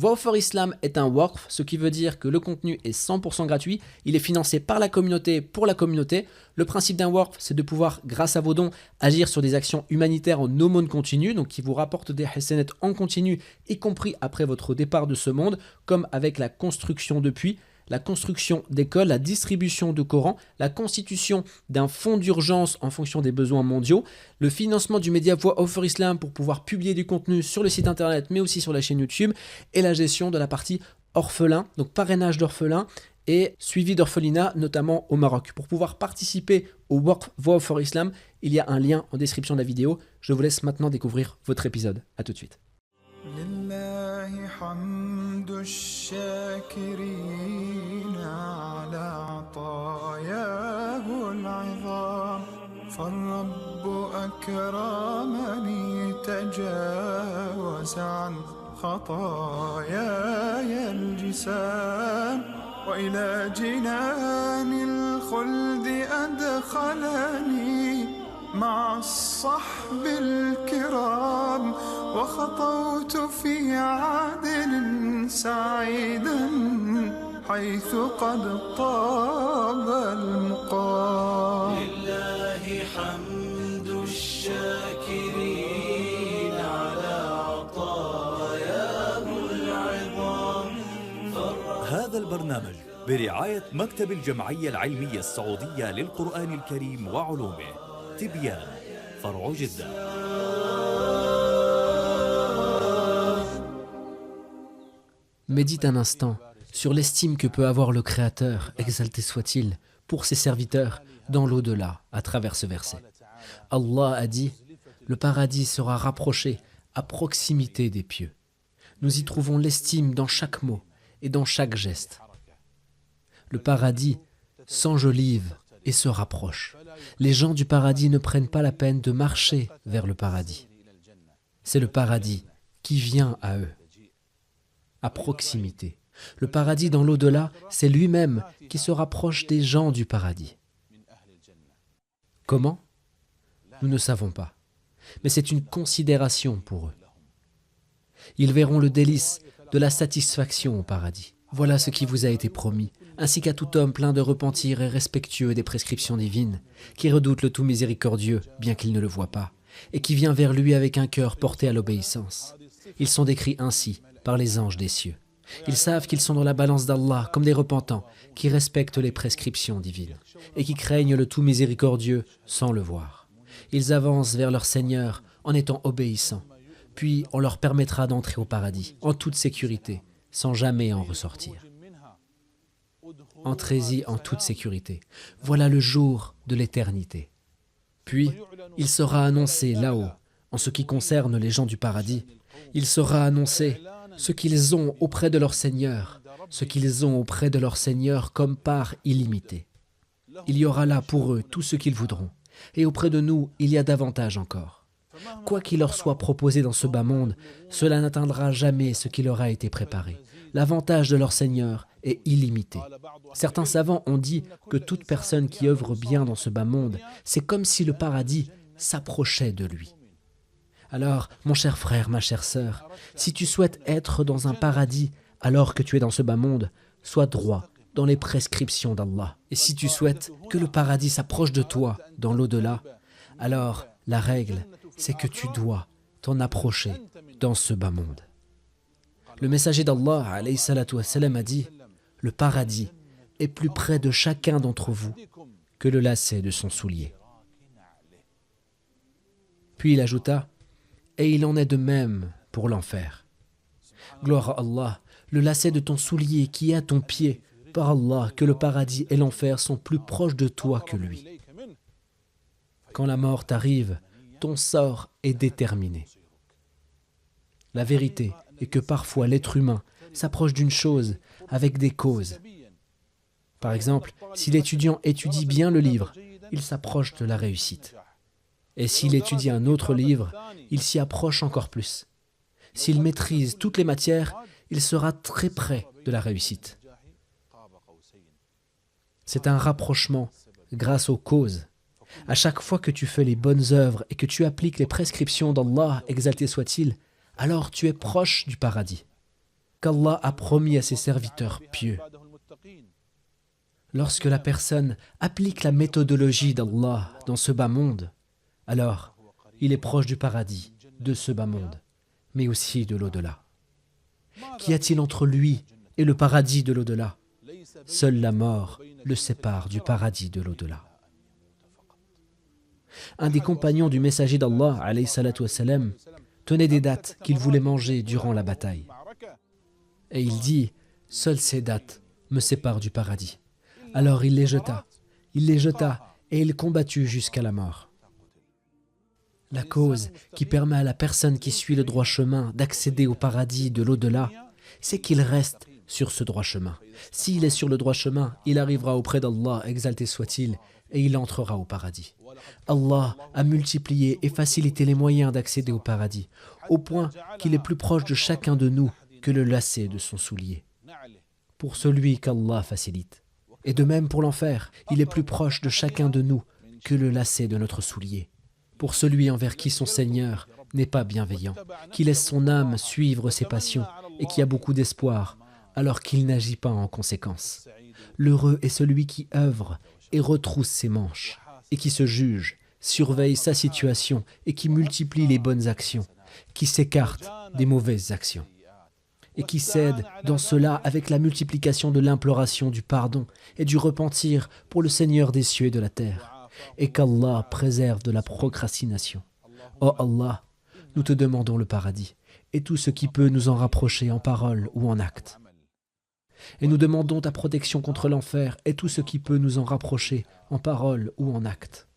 Voix for Islam est un waqf, ce qui veut dire que le contenu est 100% gratuit, il est financé par la communauté pour la communauté. Le principe d'un waqf, c'est de pouvoir, grâce à vos dons, agir sur des actions humanitaires en aumône continue, donc qui vous rapportent des hasanat en continu, y compris après votre départ de ce monde, comme avec la construction de puits, la construction d'écoles, la distribution de Coran, la constitution d'un fonds d'urgence en fonction des besoins mondiaux, le financement du média Voix for Islam pour pouvoir publier du contenu sur le site internet mais aussi sur la chaîne YouTube, et la gestion de la partie orphelin, donc parrainage d'orphelins et suivi d'orphelinat, notamment au Maroc. Pour pouvoir participer au Voix for Islam, il y a un lien en description de la vidéo. Je vous laisse maintenant découvrir votre épisode. A tout de suite. لله حمد الشاكرين على عطاياه العظام فالرب أكرمني تجاوز عن خطاياي الجسام وإلى جنان الخلد أدخلني مع الصحب الكرام وخطوت في عدل سعيدا حيث قد طاب المقام لله حمد الشاكرين على عطاياه العظام هذا البرنامج برعاية مكتب الجمعية العلمية السعودية للقرآن الكريم وعلومه تبيان فرع جدة. Médite un instant sur l'estime que peut avoir le Créateur, exalté soit-il, pour ses serviteurs dans l'au-delà à travers ce verset. Allah a dit « Le paradis sera rapproché à proximité des pieux ». Nous y trouvons l'estime dans chaque mot et dans chaque geste. Le paradis s'enjolive et se rapproche. Les gens du paradis ne prennent pas la peine de marcher vers le paradis. C'est le paradis qui vient à eux, à proximité. Le paradis dans l'au-delà, c'est lui-même qui se rapproche des gens du paradis. Comment? Nous ne savons pas. Mais c'est une considération pour eux. Ils verront le délice de la satisfaction au paradis. Voilà ce qui vous a été promis, ainsi qu'à tout homme plein de repentir et respectueux des prescriptions divines, qui redoute le tout miséricordieux, bien qu'il ne le voie pas, et qui vient vers lui avec un cœur porté à l'obéissance. Ils sont décrits ainsi par les anges des cieux. Ils savent qu'ils sont dans la balance d'Allah comme des repentants, qui respectent les prescriptions divines, et qui craignent le tout miséricordieux sans le voir. Ils avancent vers leur Seigneur en étant obéissants, puis on leur permettra d'entrer au paradis, en toute sécurité, sans jamais en ressortir. Entrez-y en toute sécurité. Voilà le jour de l'éternité. Puis, il sera annoncé là-haut, en ce qui concerne les gens du paradis, il sera annoncé ce qu'ils ont auprès de leur Seigneur, ce qu'ils ont auprès de leur Seigneur comme part illimitée. Il y aura là pour eux tout ce qu'ils voudront, et auprès de nous, il y a davantage encore. Quoi qu'il leur soit proposé dans ce bas monde, cela n'atteindra jamais ce qui leur a été préparé. L'avantage de leur Seigneur est illimité. Certains savants ont dit que toute personne qui œuvre bien dans ce bas monde, c'est comme si le paradis s'approchait de lui. Alors, mon cher frère, ma chère sœur, si tu souhaites être dans un paradis alors que tu es dans ce bas monde, sois droit dans les prescriptions d'Allah. Et si tu souhaites que le paradis s'approche de toi dans l'au-delà, alors la règle, c'est que tu dois t'en approcher dans ce bas monde. Le messager d'Allah, alayhi salatu wassalam, a dit « Le paradis est plus près de chacun d'entre vous que le lacet de son soulier. » Puis il ajouta « Et il en est de même pour l'enfer. » Gloire à Allah, le lacet de ton soulier qui est à ton pied, par Allah, que le paradis et l'enfer sont plus proches de toi que lui. Quand la mort t'arrive, ton sort est déterminé. La vérité est que parfois l'être humain s'approche d'une chose avec des causes. Par exemple, si l'étudiant étudie bien le livre, il s'approche de la réussite. Et s'il étudie un autre livre, il s'y approche encore plus. S'il maîtrise toutes les matières, il sera très près de la réussite. C'est un rapprochement grâce aux causes. À chaque fois que tu fais les bonnes œuvres et que tu appliques les prescriptions d'Allah, exalté soit-il, alors tu es proche du paradis. qu'Allah a promis à ses serviteurs pieux. Lorsque la personne applique la méthodologie d'Allah dans ce bas monde, alors il est proche du paradis, de ce bas monde, mais aussi de l'au-delà. Qu'y a-t-il entre lui et le paradis de l'au-delà? Seule la mort le sépare du paradis de l'au-delà. Un des compagnons du messager d'Allah, alayhi salatu wassalam, tenait des dattes qu'il voulait manger durant la bataille. Et il dit, « Seules ces dattes me séparent du paradis. » Alors il les jeta et il combattit jusqu'à la mort. La cause qui permet à la personne qui suit le droit chemin d'accéder au paradis de l'au-delà, c'est qu'il reste sur ce droit chemin. S'il est sur le droit chemin, il arrivera auprès d'Allah, exalté soit-il, et il entrera au paradis. Allah a multiplié et facilité les moyens d'accéder au paradis, au point qu'il est plus proche de chacun de nous que le lacet de son soulier, pour celui qu'Allah facilite. Et de même pour l'enfer, il est plus proche de chacun de nous que le lacet de notre soulier, pour celui envers qui son Seigneur n'est pas bienveillant, qui laisse son âme suivre ses passions et qui a beaucoup d'espoir, alors qu'il n'agit pas en conséquence. L'heureux est celui qui œuvre et retrousse ses manches, et qui se juge, surveille sa situation et qui multiplie les bonnes actions, qui s'écarte des mauvaises actions, et qui cède dans cela avec la multiplication de l'imploration du pardon et du repentir pour le Seigneur des cieux et de la terre, et qu'Allah préserve de la procrastination. Ô Allah, nous te demandons le paradis, et tout ce qui peut nous en rapprocher en parole ou en acte. Et nous demandons ta protection contre l'enfer et tout ce qui peut nous en rapprocher en parole ou en acte.